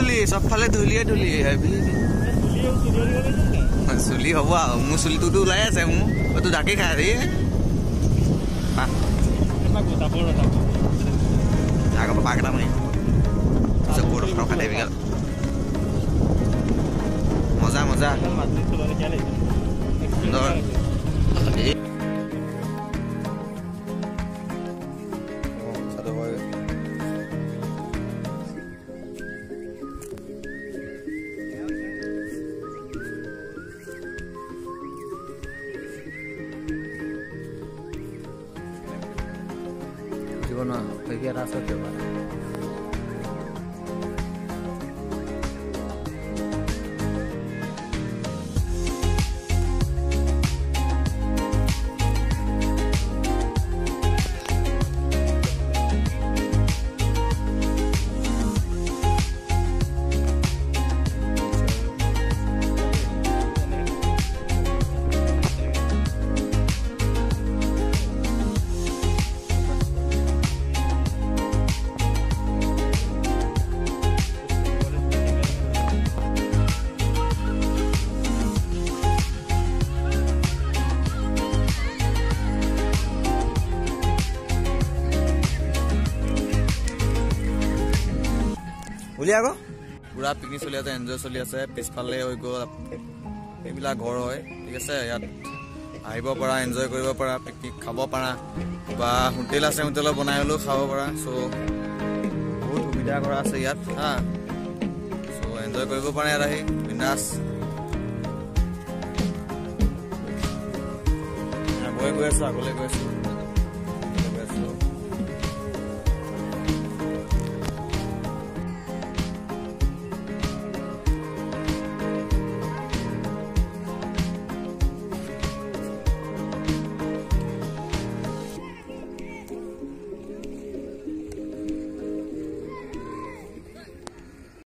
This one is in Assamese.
ধূলি চবফালে ধূলিয়ে হেভি চুলি হ'ব আৰু মোৰ চুলিটোতো ওলাই আছে মোৰ তো ডাকি খাই দেই আগৰ পৰা পাক এটা মাৰি মজা মজা জীৱন এটা আছে আকৌ পুৰা পিকনিক চলি আছে এনজয় চলি আছে পিছফালে হৈ গ'ল এইবিলাক ঘৰ হয় ঠিক আছে ইয়াত আহিব পৰা এনজয় কৰিব পৰা পিকনিক খাব পৰা বা হোটেল আছে হোটেলত বনাই হ'লেও খাব পৰা চ' বহুত সুবিধা কৰা আছে ইয়াত হা চ' এনজয় কৰিব পাৰে ইয়াত আহি বিন্দাছ গৈ আছোঁ আগলৈ গৈ আছোঁ